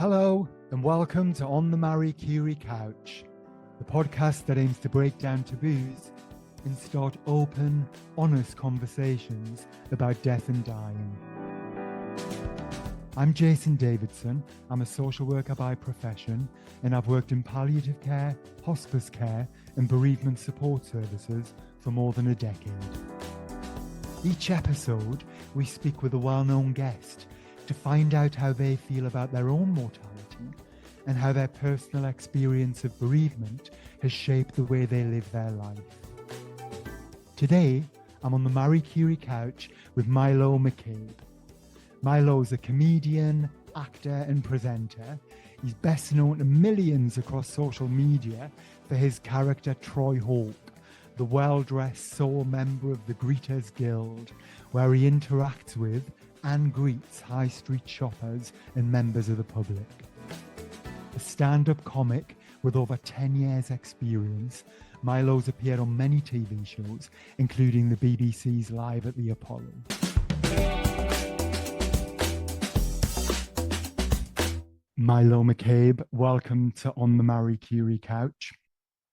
Hello and welcome to On the Curie Couch, the podcast that aims to break down taboos and start open, honest conversations about death and dying. I'm Jason Davidson. I'm a social worker by profession, and I've worked in palliative care, hospice care, and bereavement support services for more than a decade. Each episode, we speak with a well-known guest to find out how they feel about their own mortality and how their personal experience of bereavement has shaped the way they live their life. Today, I'm on the Marie Curie couch with Milo McCabe. Milo's a comedian, actor and presenter. He's best known to millions across social media for his character Troy Hawke, the well-dressed sole member of the Greeters Guild, where he interacts with and greets high street shoppers and members of the public. A stand-up comic with over 10 years experience, Milo's appeared on many TV shows, including the BBC's Live at the Apollo. Milo McCabe, welcome to On the Marie Curie couch.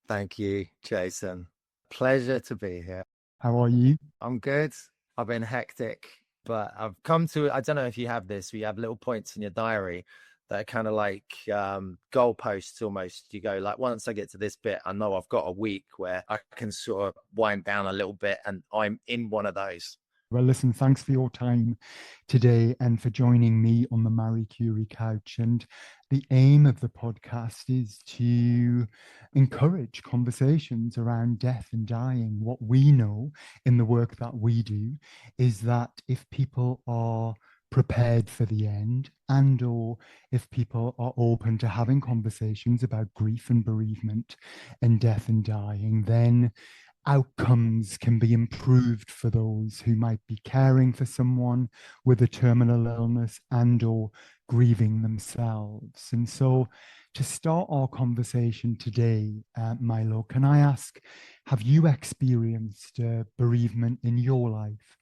Thank you, Jason. Pleasure to be here. How are you? I'm good. I've been hectic, but I've come to, I don't know if you have this, where you have little points in your diary that are kind of like goalposts almost. You go like, once I get to this bit, I know I've got a week where I can sort of wind down a little bit, and I'm in one of those. Well, listen, thanks for your time today and for joining me on the Marie Curie couch. And the aim of the podcast is to encourage conversations around death and dying. What we know in the work that we do is that if people are prepared for the end, and or if people are open to having conversations about grief and bereavement and death and dying, then outcomes can be improved for those who might be caring for someone with a terminal illness and or grieving themselves. And so to start our conversation today, Milo, can I ask, have you experienced bereavement in your life?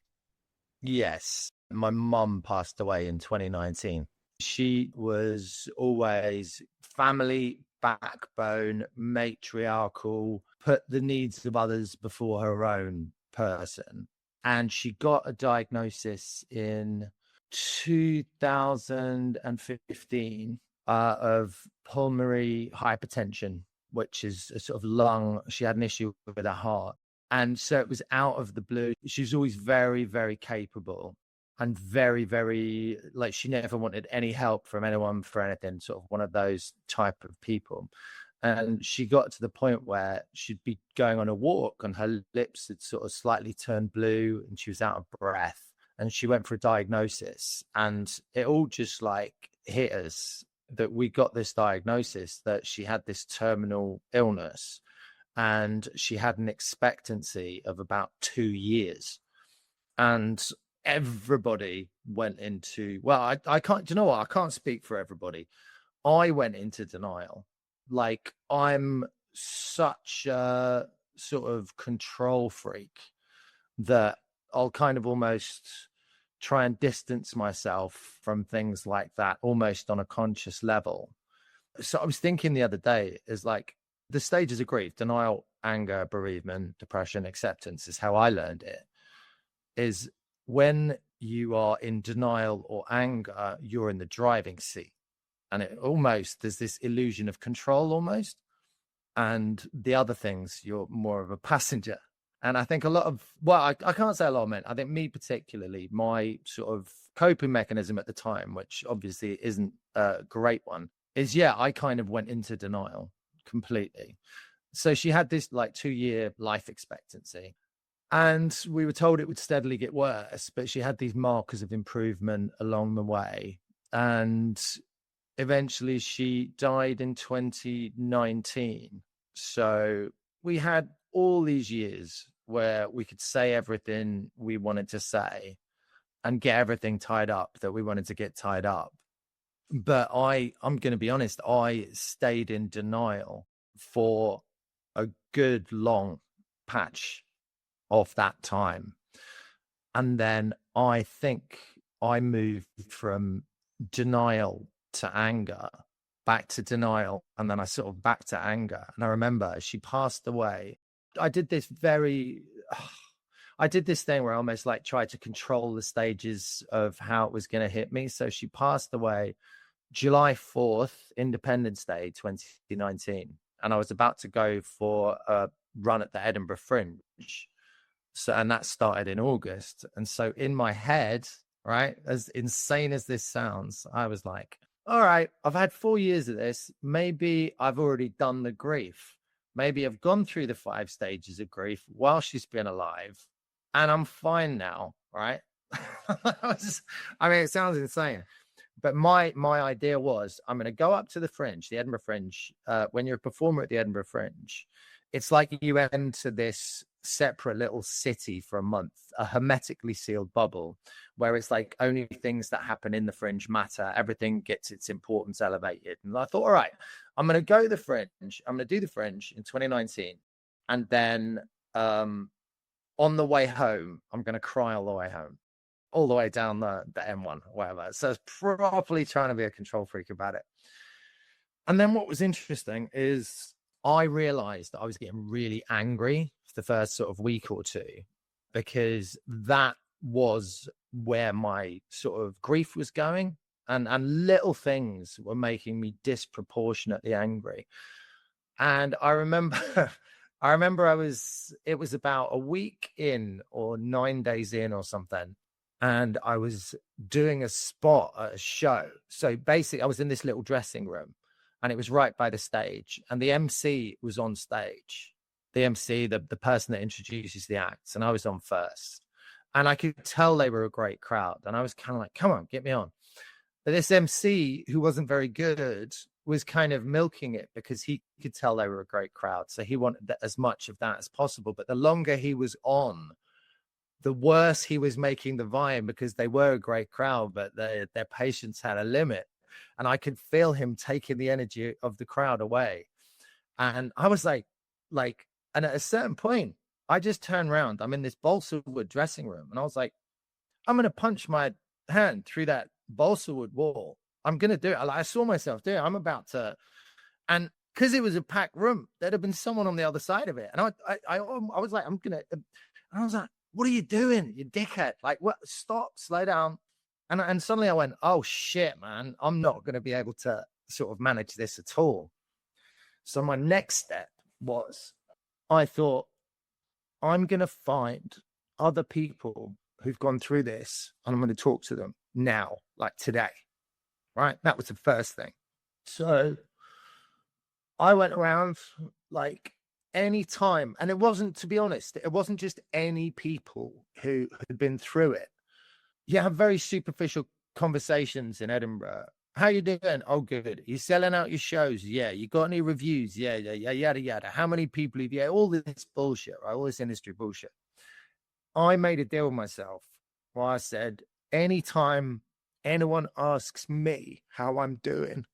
Yes. My mum passed away in 2019. She was always family backbone, matriarchal, put the needs of others before her own person. And she got a diagnosis in 2015 of pulmonary hypertension, which is a sort of lung. She had an issue with her heart. And so it was out of the blue. She's always very, very capable and very, very, like, she never wanted any help from anyone for anything, sort of one of those type of people. And she got to the point where she'd be going on a walk and her lips had sort of slightly turned blue and she was out of breath. And she went for a diagnosis, and it all just like hit us that we got this diagnosis that she had this terminal illness, and she had an expectancy of about 2 years. And everybody went into, well, I can't, do you know what? I can't speak for everybody. I went into denial. Like, I'm such a sort of control freak that I'll kind of almost try and distance myself from things like that, almost on a conscious level. So I was thinking the other day, is like the stages of grief: denial, anger, bereavement, depression, acceptance is how I learned it. Is when you are in denial or anger, you're in the driving seat, and it almost, there's this illusion of control almost. And the other things, you're more of a passenger. And I think a lot of, well, I can't say a lot of men, I think me particularly, my sort of coping mechanism at the time, which obviously isn't a great one, is, yeah, I kind of went into denial completely. So she had this like 2-year life expectancy. And we were told it would steadily get worse, but she had these markers of improvement along the way. And eventually she died in 2019. So we had all these years where we could say everything we wanted to say and get everything tied up that we wanted to get tied up. But I'm going to be honest, I stayed in denial for a good long patch of that time. And then I think I moved from denial to anger, back to denial, and then I sort of back to anger. And I remember as she passed away, I did this very, I did this thing where I almost like tried to control the stages of how it was going to hit me. So she passed away July 4th, Independence Day, 2019. And I was about to go for a run at the Edinburgh Fringe. So, and that started in August. And so in my head, right, as insane as this sounds, I was like, all right, I've had 4 years of this. Maybe I've already done the grief. Maybe I've gone through the 5 stages of grief while she's been alive, and I'm fine now, right? I mean, it sounds insane, but my idea was I'm going to go up to the Fringe, the Edinburgh Fringe. When you're a performer at the Edinburgh Fringe, it's like you enter this separate little city for a month, a hermetically sealed bubble, where it's like only things that happen in the Fringe matter. Everything gets its importance elevated. And I thought, all right, I'm going to go to the Fringe. I'm going to do the Fringe in 2019. And then on the way home, I'm going to cry all the way home, all the way down the M1, whatever. So I was properly trying to be a control freak about it. And then what was interesting is I realized that I was getting really angry for the first sort of week or two, because that was where my sort of grief was going, and little things were making me disproportionately angry. And I remember it was about a week in or 9 days in or something, and I was doing a spot at a show. So basically I was in this little dressing room, and it was right by the stage, and the MC was on stage. The MC, the person that introduces the acts, and I was on first. And I could tell they were a great crowd. And I was kind of like, come on, get me on. But this MC, who wasn't very good, was kind of milking it because he could tell they were a great crowd. So he wanted as much of that as possible. But the longer he was on, the worse he was making the vibe, because they were a great crowd, but their patience had a limit. And I could feel him taking the energy of the crowd away. And I was like, and at a certain point, I just turned around. I'm in this balsa wood dressing room. And I was like, I'm going to punch my hand through that balsa wood wall. I'm going to do it. I saw myself do it. I'm about to. And because it was a packed room, there'd have been someone on the other side of it. And I was like, I'm going to. And I was like, what are you doing, you dickhead? Like, what? Stop, slow down. And suddenly I went, oh, shit, man, I'm not going to be able to sort of manage this at all. So my next step was, I thought, I'm going to find other people who've gone through this, and I'm going to talk to them now, like today, right? That was the first thing. So I went around like any time, and it wasn't, to be honest, it wasn't just any people who had been through it. You have very superficial conversations in Edinburgh. How you doing? Oh, good. You selling out your shows? Yeah. You got any reviews? Yeah, yada, yada. How many people have you? All this bullshit, right? All this industry bullshit. I made a deal with myself where I said, anytime anyone asks me how I'm doing,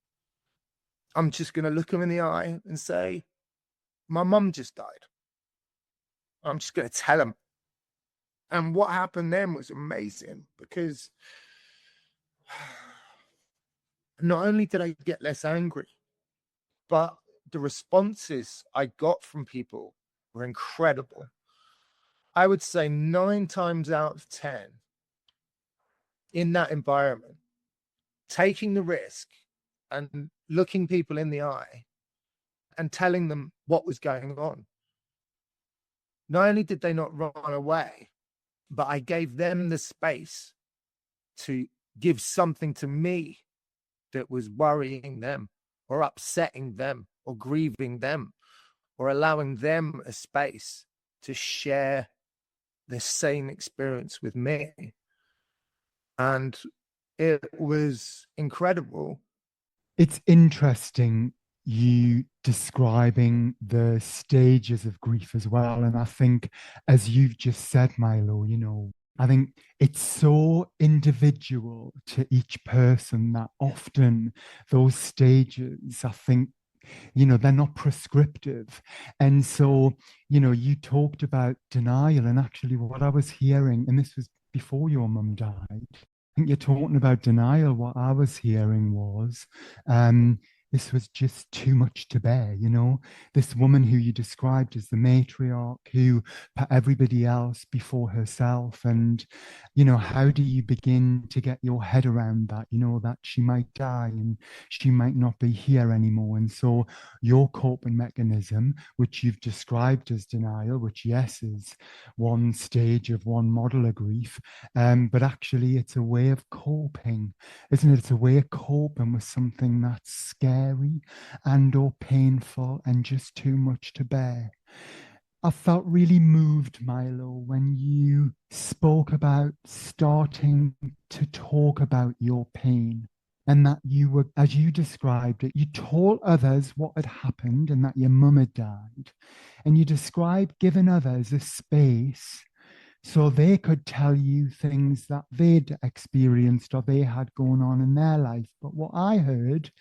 I'm just going to look them in the eye and say, my mum just died. I'm just going to tell them. And what happened then was amazing, because not only did I get less angry, but the responses I got from people were incredible. I would say 9 times out of 10 in that environment, taking the risk and looking people in the eye and telling them what was going on. Not only did they not run away, but I gave them the space to give something to me that was worrying them or upsetting them or grieving them, or allowing them a space to share the same experience with me. And it was incredible. It's interesting you describing the stages of grief as well. And I think, as you've just said, Milo, I think it's so individual to each person that often those stages, I think, they're not prescriptive. And so, you talked about denial, and actually what I was hearing, and this was before your mum died, I think you're talking about denial. What I was hearing was this was just too much to bear, you know? This woman who you described as the matriarch, who put everybody else before herself. And, you know, how do you begin to get your head around that, you know, that she might die and she might not be here anymore? And so your coping mechanism, which you've described as denial, which, yes, is one stage of one model of grief, but actually it's a way of coping, isn't it? It's a way of coping with something that's scary and or painful and just too much to bear. I felt really moved, Milo, when you spoke about starting to talk about your pain, and that you were, as you described it, you told others what had happened and that your mum had died. And you described giving others a space so they could tell you things that they'd experienced or they had going on in their life. But what I heard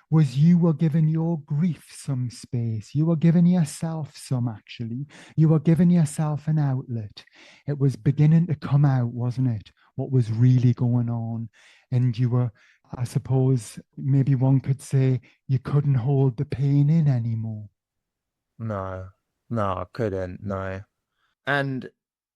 was you were giving your grief some space. You were giving yourself some, actually. You were giving yourself an outlet. It was beginning to come out, wasn't it? What was really going on. And you were, I suppose, maybe one could say you couldn't hold the pain in anymore. No, no, I couldn't. No. And,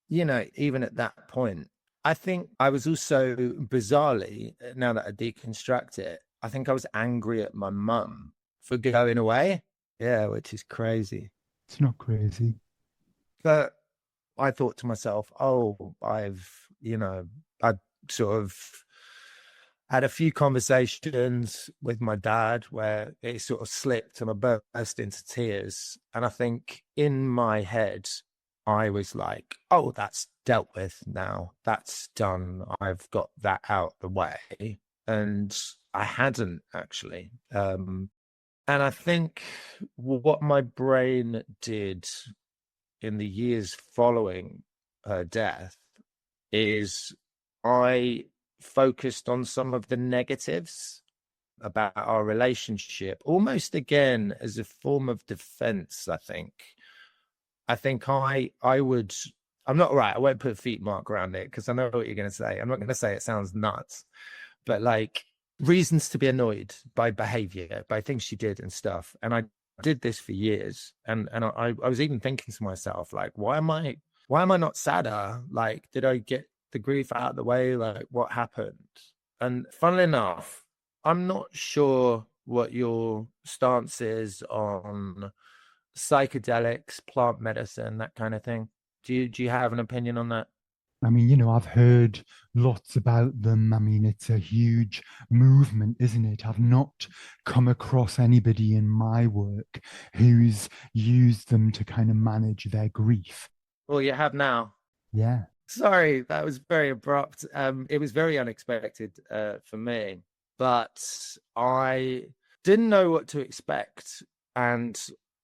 you know, even at that point, I think I was also bizarrely, now that I deconstruct it, I think I was angry at my mum for going away. Yeah, which is crazy. It's not crazy. But I thought to myself, oh, I sort of had a few conversations with my dad where it sort of slipped and I burst into tears. And I think in my head, I was like, oh, that's dealt with now. That's done. I've got that out the way. And I hadn't actually. And I think what my brain did in the years following her death is I focused on some of the negatives about our relationship, almost again as a form of defense. I think I would, I'm not right. I won't put a feet mark around it because I know what you're going to say. I'm not going to say it sounds nuts, but like reasons to be annoyed by behavior, by things she did and stuff. And I did this for years. And I was even thinking to myself, like, why am I not sadder? Like, did I get the grief out of the way? Like, what happened? And funnily enough, I'm not sure what your stance is on psychedelics, plant medicine, that kind of thing. Do you have an opinion on that? I mean, you know, I've heard lots about them. I mean, it's a huge movement, isn't it? I've not come across anybody in my work who's used them to kind of manage their grief. Well, you have now. Yeah. Sorry, that was very abrupt. It was very unexpected for me, but I didn't know what to expect. And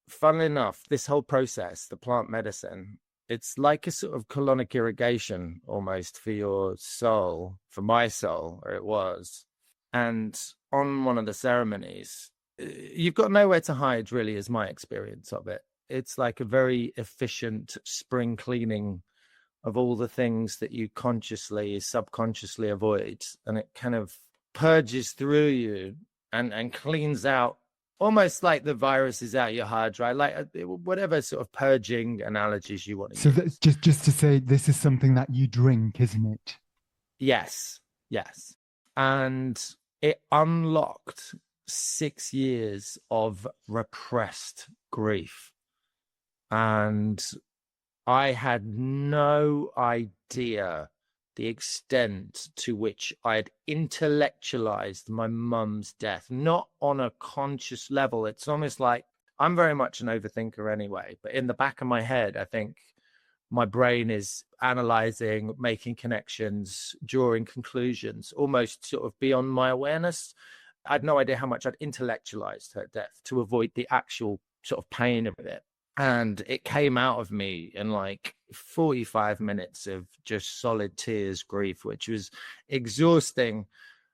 funnily enough, this whole process, the plant medicine, it's like a sort of colonic irrigation almost for your soul, for my soul, or it was. And on one of the ceremonies, you've got nowhere to hide, really, is my experience of it. It's like a very efficient spring cleaning of all the things that you consciously, subconsciously avoid. And it kind of purges through you and cleans out, almost like the virus is out your hard drive, like whatever sort of purging analogies you want to So use. that's just to say, this is something that you drink, isn't it? Yes, yes. And it unlocked 6 years of repressed grief. And I had no idea the extent to which I had intellectualized my mum's death, not on a conscious level. It's almost like I'm very much an overthinker anyway, but in the back of my head, I think my brain is analyzing, making connections, drawing conclusions, almost sort of beyond my awareness. I had no idea how much I'd intellectualized her death to avoid the actual sort of pain of it. And it came out of me in like 45 minutes of just solid tears, grief, which was exhausting.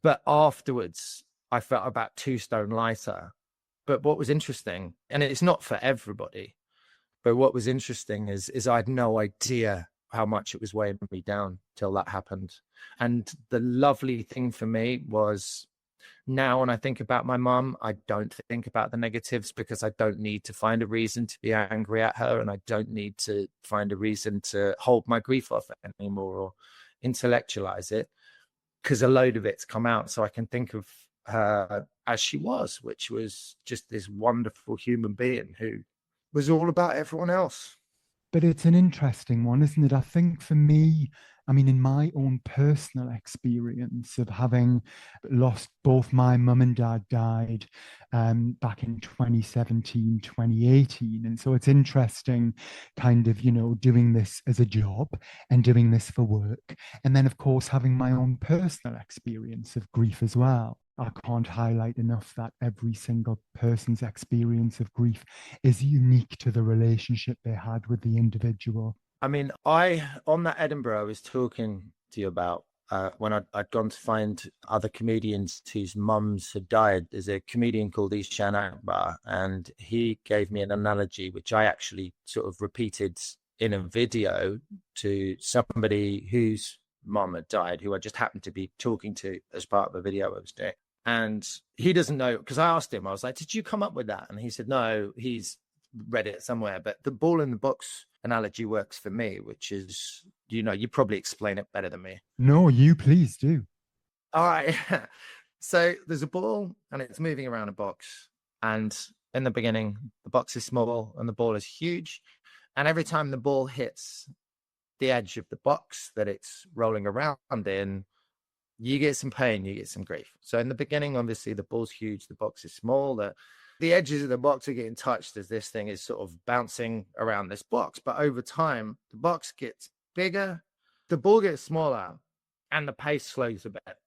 But afterwards, I felt about 2 stone lighter. But what was interesting, and it's not for everybody, but what was interesting is I had no idea how much it was weighing me down till that happened. And the lovely thing for me was, now when I think about my mum, I don't think about the negatives, because I don't need to find a reason to be angry at her, and I don't need to find a reason to hold my grief off anymore or intellectualize it, because a load of it's come out. So I can think of her as she was, which was just this wonderful human being who was all about everyone else. But it's an interesting one, isn't it? I think for me, I mean, in my own personal experience of having lost both my mum and dad died back in 2017, 2018. And so it's interesting kind of, doing this as a job and doing this for work. And then, of course, having my own personal experience of grief as well. I can't highlight enough that every single person's experience of grief is unique to the relationship they had with the individual. I mean, on that Edinburgh I was talking to you about, when I'd gone to find other comedians whose mums had died. There's a comedian called Ishan Akbar, and he gave me an analogy, which I actually sort of repeated in a video to somebody whose mum had died, who I just happened to be talking to as part of a video I was doing. And he doesn't know, because I asked him, I was like, did you come up with that? And he said, no, he's read it somewhere. But the ball in the box analogy works for me, which is, you probably explain it better than me. No, you please do. All right. So there's a ball and it's moving around a box. And in the beginning, the box is small and the ball is huge. And every time the ball hits the edge of the box that it's rolling around in, you get some pain, you get some grief. So in the beginning, obviously, the ball's huge, the box is small, the edges of the box are getting touched as this thing is sort of bouncing around this box. But over time, the box gets bigger, the ball gets smaller, and the pace slows a bit.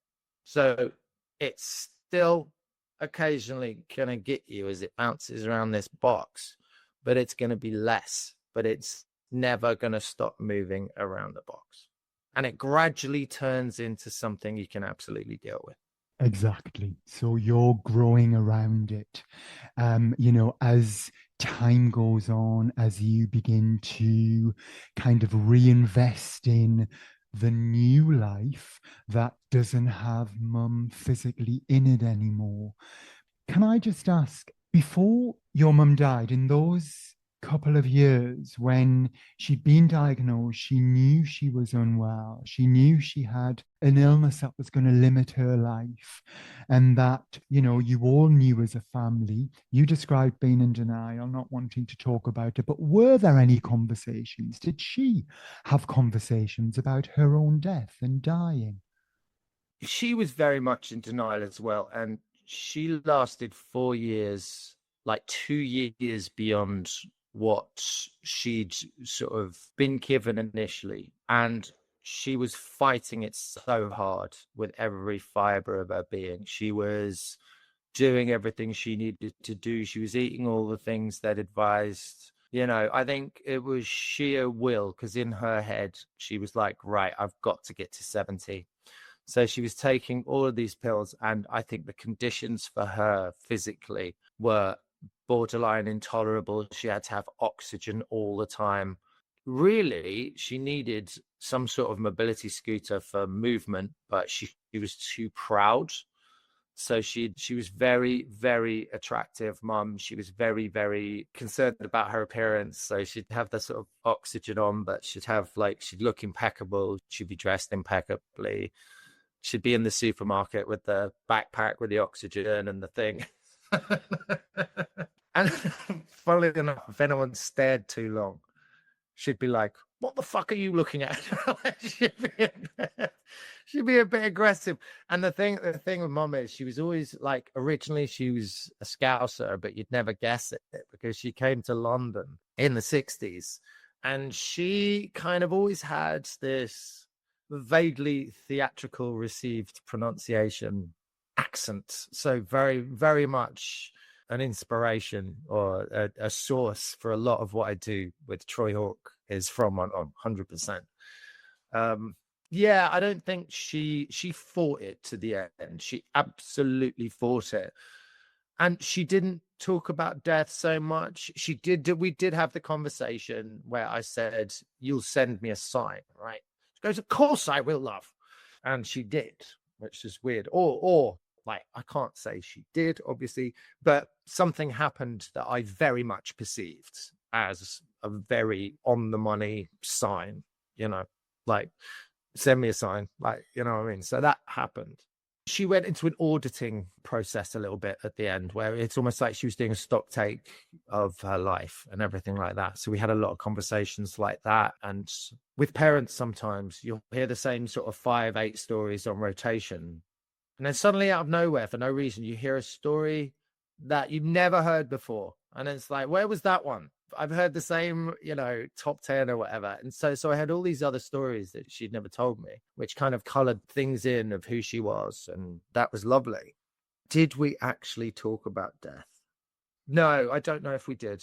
So it's still occasionally going to get you as it bounces around this box, but it's going to be less, but it's never going to stop moving around the box. And it gradually turns into something you can absolutely deal with. Exactly. So you're growing around it. As time goes on, as you begin to kind of reinvest in the new life that doesn't have mum physically in it anymore. Can I just ask, before your mum died, in those couple of years when she'd been diagnosed, she knew she was unwell, she knew she had an illness that was going to limit her life, and that, you all knew as a family. You described being in denial, not wanting to talk about it, but were there any conversations? Did she have conversations about her own death and dying? She was very much in denial as well. And she lasted 4 years, like 2 years beyond what she'd sort of been given initially. And she was fighting it so hard with every fiber of her being. She was doing everything she needed to do. She was eating all the things that advised. I think it was sheer will, because in her head, she was like, right, I've got to get to 70. So she was taking all of these pills, and I think the conditions for her physically were borderline intolerable. She had to have oxygen all the time. Really, she needed some sort of mobility scooter for movement, but she was too proud. So she was very, very attractive mum. She was very, very concerned about her appearance. So she'd have the sort of oxygen on, but she'd look impeccable. She'd be dressed impeccably. She'd be in the supermarket with the backpack with the oxygen and the thing. And funnily enough, if anyone stared too long, she'd be like, what the fuck are you looking at? she'd be a bit aggressive. And the thing with mom is, she was always like, originally she was a Scouser, but you'd never guess it because she came to London in the 60s. And she kind of always had this vaguely theatrical received pronunciation accent. So very, very much an inspiration or a source for a lot of what I do with Troy Hawk is from on 100%. Yeah, I don't think she fought it to the end. She absolutely fought it. And she didn't talk about death so much. We did have the conversation where I said, "You'll send me a sign, right?" She goes, "Of course I will, love." And she did, which is weird. Or like, I can't say she did, obviously, but something happened that I very much perceived as a very on the money sign, like, send me a sign, like, you know what I mean? So that happened. She went into an auditing process a little bit at the end where it's almost like she was doing a stock take of her life and everything like that. So we had a lot of conversations like that. And with parents, sometimes you'll hear the same sort of 5-8 stories on rotation. And then suddenly out of nowhere, for no reason, you hear a story that you've never heard before. And it's like, where was that one? I've heard the same, top 10 or whatever. And so I had all these other stories that she'd never told me, which kind of colored things in of who she was. And that was lovely. Did we actually talk about death? No, I don't know if we did.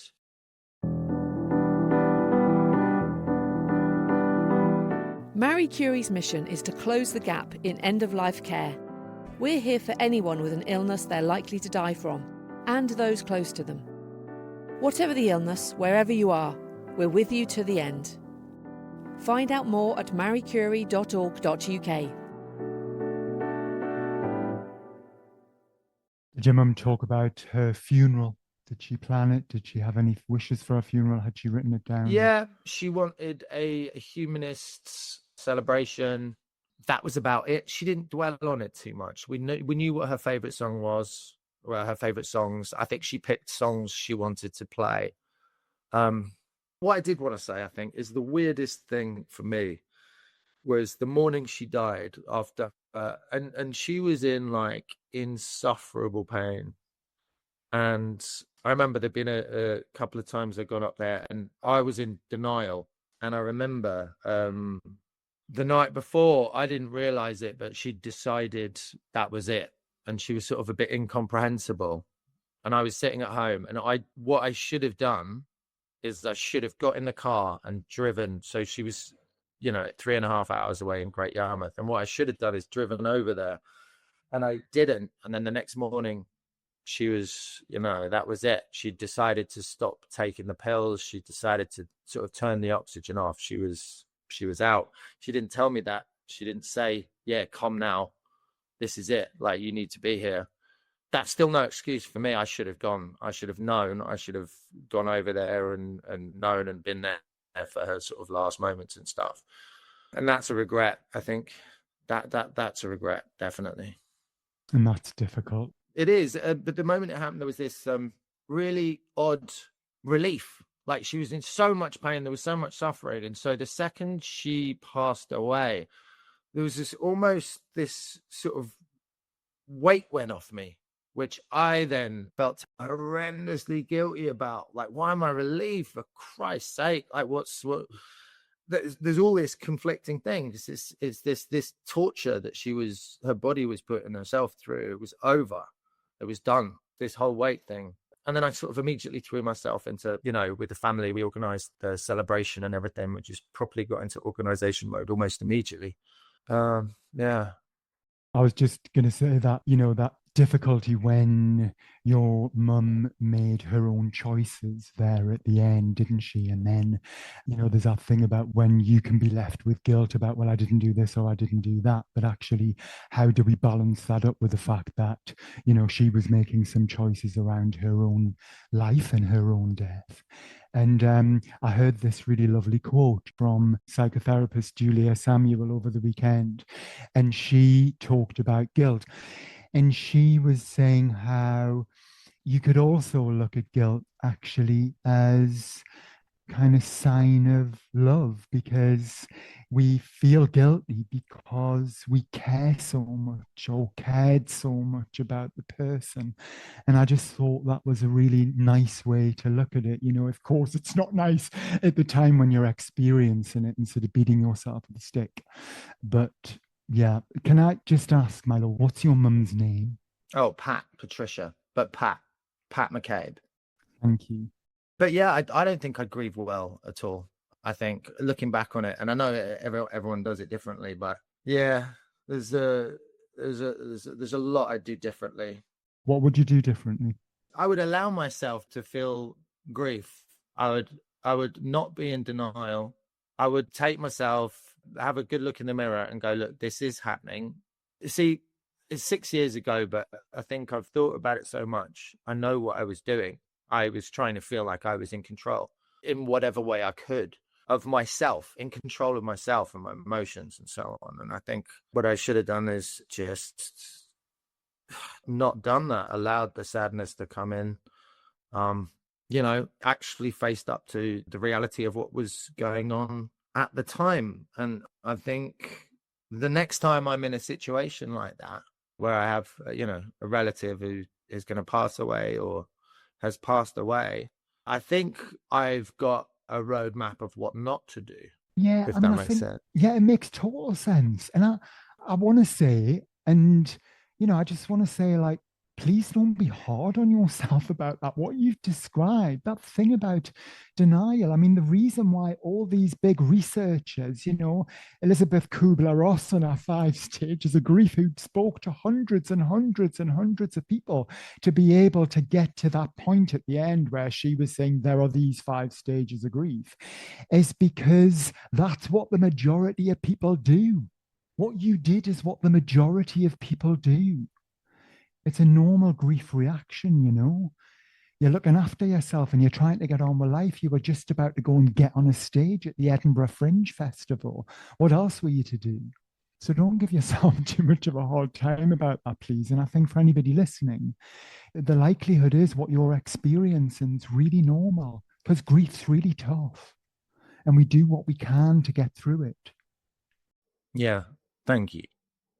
Marie Curie's mission is to close the gap in end-of-life care. We're here for anyone with an illness they're likely to die from, and those close to them. Whatever the illness, wherever you are, we're with you to the end. Find out more at mariecurie.org.uk. Did your mum talk about her funeral? Did she plan it? Did she have any wishes for a funeral? Had she written it down? Yeah, she wanted a humanist celebration. That was about it. She didn't dwell on it too much. We knew what her favorite song was. Well, her favorite songs. I think she picked songs she wanted to play. What I did want to say, I think, is the weirdest thing for me was the morning she died after, and she was in like insufferable pain. And I remember there'd been a couple of times I'd gone up there and I was in denial. And I remember the night before, I didn't realize it, but she decided that was it. And she was sort of a bit incomprehensible. And I was sitting at home, and what I should have done is I should have got in the car and driven. So she was, 3.5 hours away in Great Yarmouth. And what I should have done is driven over there, and I didn't. And then the next morning, she was, that was it. She decided to stop taking the pills. She decided to sort of turn the oxygen off. She was out. She didn't tell me that. She didn't say, "Yeah, come now. This is it. Like, you need to be here." That's still no excuse for me. I should have gone. I should have known. I should have gone over there and known and been there for her sort of last moments and stuff. And that's a regret. I think that's a regret, definitely. And that's difficult. It is. But the moment it happened, there was this really odd relief. Like, she was in so much pain. There was so much suffering. And so the second she passed away, there was this sort of weight went off me, which I then felt horrendously guilty about. Like, why am I relieved, for Christ's sake? Like, there's all this conflicting things. It's this torture that her body was putting herself through. It was over. It was done. This whole weight thing. And then I sort of immediately threw myself into, with the family, we organized the celebration and everything, which just properly got into organization mode almost immediately. Yeah. I was just going to say that, that difficulty when your mum made her own choices there at the end, didn't she? And then, there's that thing about when you can be left with guilt about, well, I didn't do this or I didn't do that. But actually, how do we balance that up with the fact that, she was making some choices around her own life and her own death? And I heard this really lovely quote from psychotherapist Julia Samuel over the weekend, and she talked about guilt. And she was saying how you could also look at guilt actually as kind of sign of love, because we feel guilty because we care so much or cared so much about the person. And I just thought that was a really nice way to look at it. Of course, it's not nice at the time when you're experiencing it and sort of beating yourself with a stick. But yeah, can I just ask, Milo, what's your mum's name? Oh, Patricia, but Pat McCabe. Thank you. But yeah, I don't think I grieve well at all. I think, looking back on it, and I know everyone does it differently, but yeah, there's a lot I do differently. What would you do differently? I would allow myself to feel grief. I would not be in denial. I would take myself, have a good look in the mirror and go, look, this is happening. See, it's 6 years ago, but I think I've thought about it so much. I know what I was doing. I was trying to feel like I was in control in whatever way I could of myself, in control of myself and my emotions and so on. And I think what I should have done is just not done that, allowed the sadness to come in, actually faced up to the reality of what was going on at the time. And I think the next time I'm in a situation like that, where I have, a relative who is going to pass away or has passed away, I think I've got a roadmap of what not to do. Yeah, If I mean, that I makes think, sense. yeah, it makes total sense. And I want to say, and, I just want to say, like, please don't be hard on yourself about that. What you've described, that thing about denial. I mean, the reason why all these big researchers, Elizabeth Kubler-Ross on our 5 stages of grief, who spoke to hundreds and hundreds and hundreds of people to be able to get to that point at the end where she was saying there are these 5 stages of grief, is because that's what the majority of people do. What you did is what the majority of people do. It's a normal grief reaction, You're looking after yourself and you're trying to get on with life. You were just about to go and get on a stage at the Edinburgh Fringe Festival. What else were you to do? So don't give yourself too much of a hard time about that, please. And I think for anybody listening, the likelihood is what you're experiencing is really normal, because grief's really tough. And we do what we can to get through it. Yeah, thank you.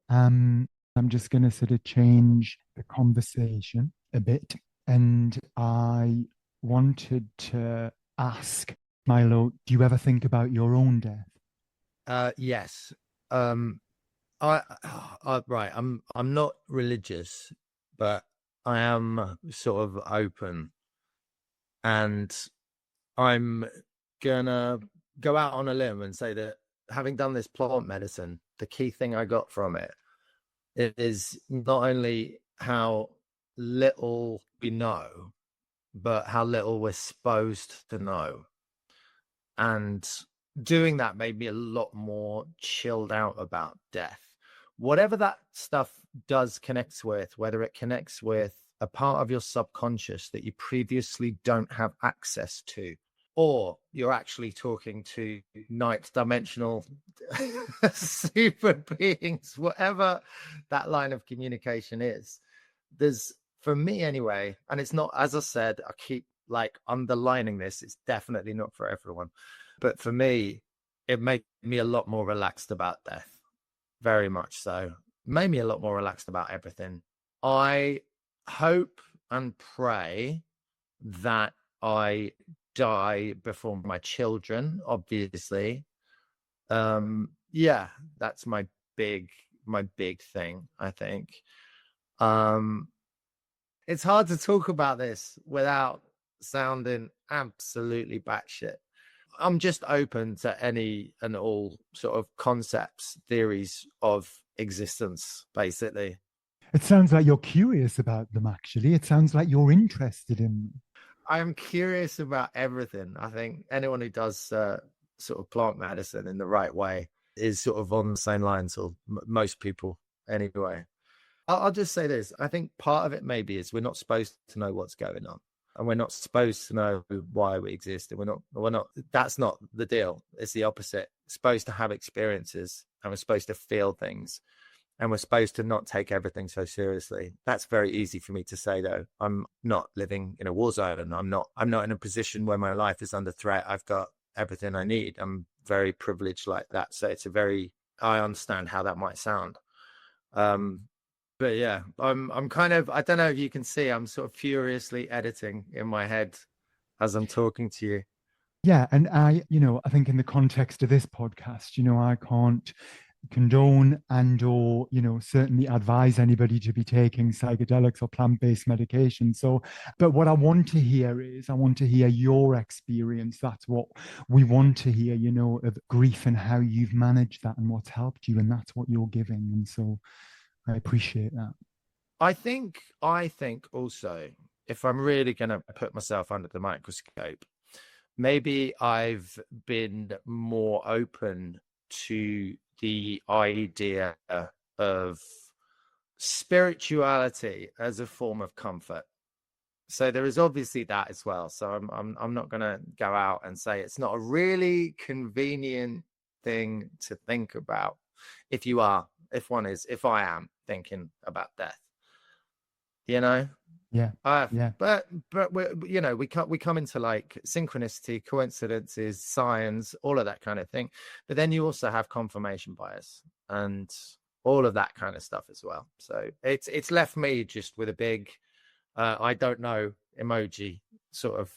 I'm just going to sort of change the conversation a bit. And I wanted to ask, Milo, do you ever think about your own death? Yes. Right. I'm not religious, but I am sort of open, and I'm gonna go out on a limb and say that having done this plant medicine, the key thing I got from it is not only how little we know, but how little we're supposed to know. And doing that made me a lot more chilled out about death. Whatever that stuff does connect with, whether it connects with a part of your subconscious that you previously don't have access to, or you're actually talking to ninth dimensional super beings, whatever that line of communication is, there's, for me anyway, and it's not, as I said, I keep like underlining this, it's definitely not for everyone, but for me, it made me a lot more relaxed about death. Very much so. Made me a lot more relaxed about everything. I hope and pray that I die before my children, obviously. Yeah, that's my big thing, I think. It's hard to talk about this without sounding absolutely batshit. I'm just open to any and all sort of concepts, theories of existence, basically. It sounds like you're curious about them, actually. It sounds like you're interested in them. I'm curious about everything. I think anyone who does sort of plant medicine in the right way is sort of on the same lines, or most people anyway. I'll just say this. I think part of it maybe is we're not supposed to know what's going on, and we're not supposed to know why we exist. And we're not, that's not the deal. It's the opposite. We're supposed to have experiences, and we're supposed to feel things, and we're supposed to not take everything so seriously. That's very easy for me to say, though. I'm not living in a war zone. I'm not in a position where my life is under threat. I've got everything I need. I'm very privileged like that. So I understand how that might sound. But yeah, I'm kind of, I don't know if you can see, I'm sort of furiously editing in my head as I'm talking to you. Yeah. And I think in the context of this podcast, I can't condone or certainly advise anybody to be taking psychedelics or plant-based medication. So, but what I want to hear your experience. That's what we want to hear, of grief and how you've managed that and what's helped you, and that's what you're giving. And so I appreciate that. I think also if I'm really going to put myself under the microscope, maybe I've been more open to the idea of spirituality as a form of comfort. So there is obviously that as well. So I'm not going to go out and say it's not a really convenient thing to think about. If I am thinking about death, Yeah. Yeah. But we come into like synchronicity, coincidences, signs, all of that kind of thing. But then you also have confirmation bias and all of that kind of stuff as well. So it's left me just with a big I don't know emoji sort of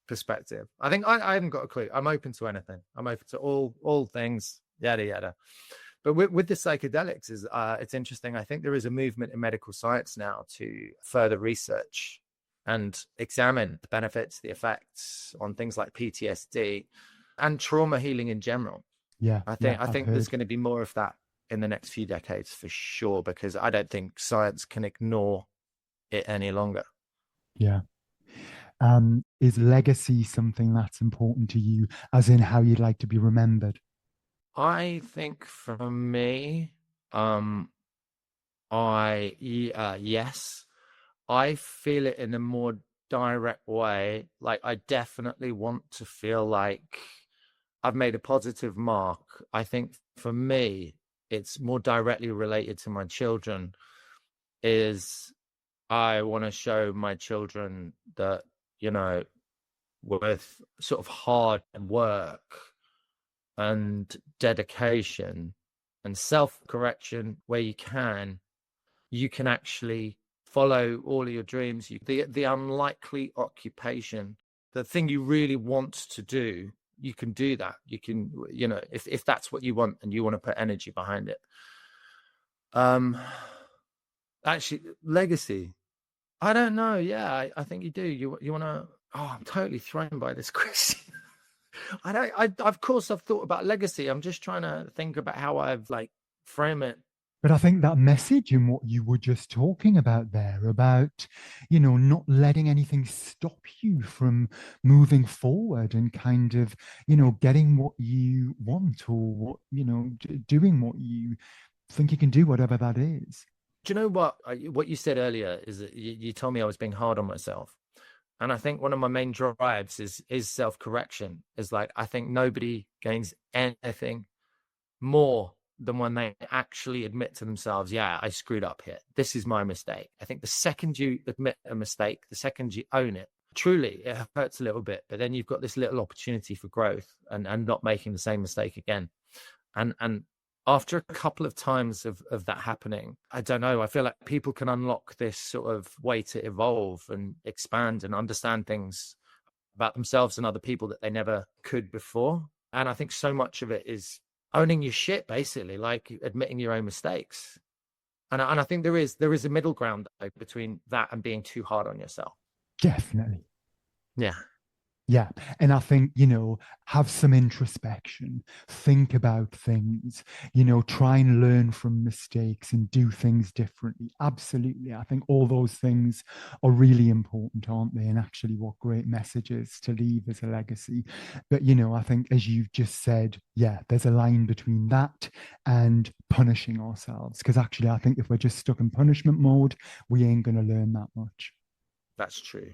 perspective. I think I haven't got a clue. I'm open to anything. I'm open to all things, yada yada. But with the psychedelics, it's interesting. I think there is a movement in medical science now to further research and examine the benefits, the effects on things like PTSD and trauma healing in general. Yeah. I think there's going to be more of that in the next few decades for sure, because I don't think science can ignore it any longer. Yeah. Is legacy something that's important to you, as in how you'd like to be remembered? I think for me, yes, I feel it in a more direct way. Like I definitely want to feel like I've made a positive mark. I think for me, it's more directly related to my children. Is I want to show my children that, with sort of hard work and dedication and self-correction where you can actually follow all of your dreams. The unlikely occupation, the thing you really want to do, you can do that. You can, if that's what you want and you want to put energy behind it. Actually, legacy. I don't know. Yeah, I think you do. You want to? Oh, I'm totally thrown by this question. Of course, I've thought about legacy. I'm just trying to think about how I've frame it. But I think that message in what you were just talking about there, about, not letting anything stop you from moving forward and kind of, getting what you want, or what, doing what you think you can do, whatever that is. Do you know what you said earlier is that you told me I was being hard on myself. And I think one of my main drives is self-correction. Is like, I think nobody gains anything more than when they actually admit to themselves, yeah, I screwed up here. This is my mistake. I think the second you admit a mistake, the second you own it, truly it hurts a little bit, but then you've got this little opportunity for growth and not making the same mistake again. And after a couple of times of that happening, I don't know, I feel like people can unlock this sort of way to evolve and expand and understand things about themselves and other people that they never could before. And I think so much of it is owning your shit, basically, like admitting your own mistakes. And I think there is a middle ground though, between that and being too hard on yourself. Definitely. Yeah. Yeah. And I think, have some introspection, think about things, try and learn from mistakes and do things differently. Absolutely. I think all those things are really important, aren't they? And actually, what great messages to leave as a legacy. But, I think, as you've just said, yeah, there's a line between that and punishing ourselves. Because actually, I think if we're just stuck in punishment mode, we ain't going to learn that much. That's true.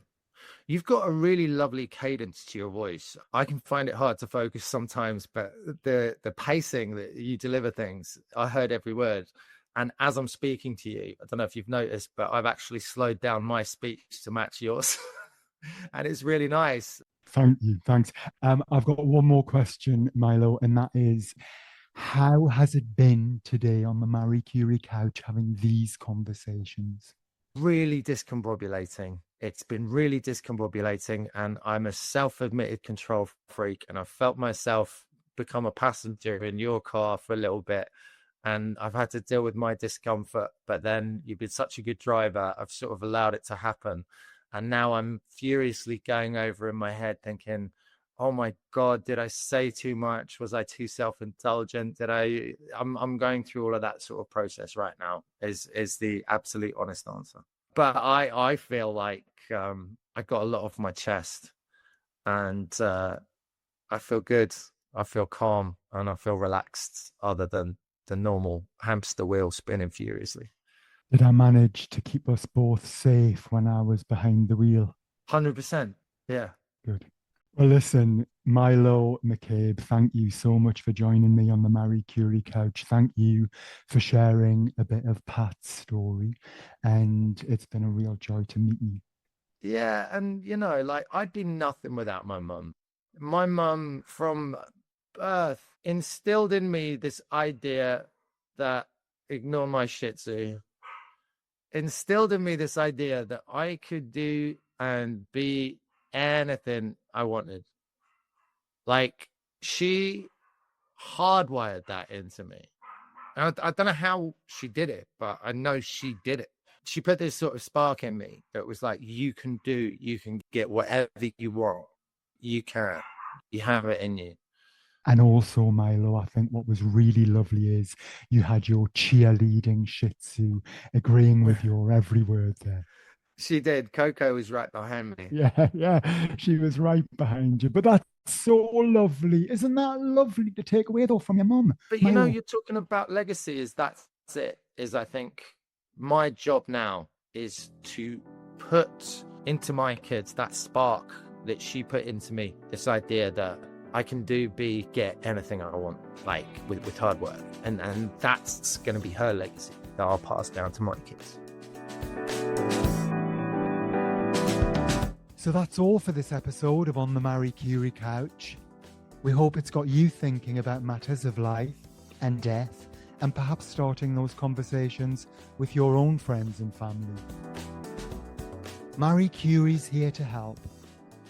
You've got a really lovely cadence to your voice. I can find it hard to focus sometimes, but the pacing that you deliver things, I heard every word. And as I'm speaking to you, I don't know if you've noticed, but I've actually slowed down my speech to match yours. And it's really nice. Thank you. Thanks. I've got one more question, Milo, and that is, how has it been today on the Marie Curie couch having these conversations? Really discombobulating. It's been really discombobulating, and I'm a self-admitted control freak, and I've felt myself become a passenger in your car for a little bit, and I've had to deal with my discomfort, but then you've been such a good driver, I've sort of allowed it to happen. And now I'm furiously going over in my head thinking, oh my God, did I say too much? Was I too self-indulgent? I'm going through all of that sort of process right now is the absolute honest answer. But I feel like I got a lot off my chest, and I feel good. I feel calm, and I feel relaxed, other than the normal hamster wheel spinning furiously. Did I manage to keep us both safe when I was behind the wheel? 100%. Yeah. Good. Well, listen, Milo, McCabe, thank you so much for joining me on the Marie Curie couch. Thank you for sharing a bit of Pat's story. And it's been a real joy to meet you. Yeah. And, like, I'd be nothing without my mum. My mum, from birth, instilled in me this idea that, ignore my Shih Tzu, instilled in me this idea that I could do and be anything I wanted. Like, she hardwired that into me. I don't know how she did it, but I know she did it. She put this sort of spark in me that was like, you can get whatever you want. You can. You have it in you. And also, Milo, I think what was really lovely is you had your cheerleading Shih Tzu agreeing with your every word there. She did. Coco was right behind me. Yeah, she was right behind you. But that's so lovely. Isn't that lovely to take away, though, from your mum? But, Milo? you're talking about legacy. That's it. I think my job now is to put into my kids that spark that she put into me, this idea that I can get anything I want, like with hard work. And that's going to be her legacy that I'll pass down to my kids. So that's all for this episode of On the Marie Curie Couch. We hope it's got you thinking about matters of life and death, and perhaps starting those conversations with your own friends and family. Marie Curie's here to help.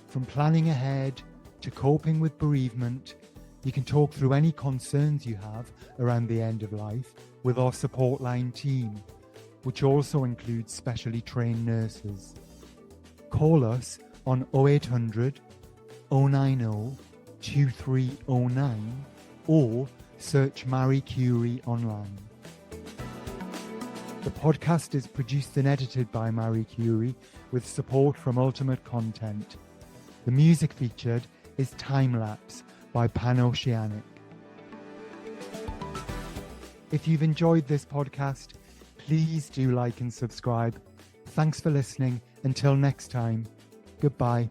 From planning ahead to coping with bereavement, you can talk through any concerns you have around the end of life with our support line team, which also includes specially trained nurses. Call us on 0800 090 2309 or search Marie Curie online. The podcast is produced and edited by Marie Curie with support from Ultimate Content. The music featured is Time Lapse by Pan-Oceanic. If you've enjoyed this podcast, please do like and subscribe. Thanks for listening. Until next time, goodbye.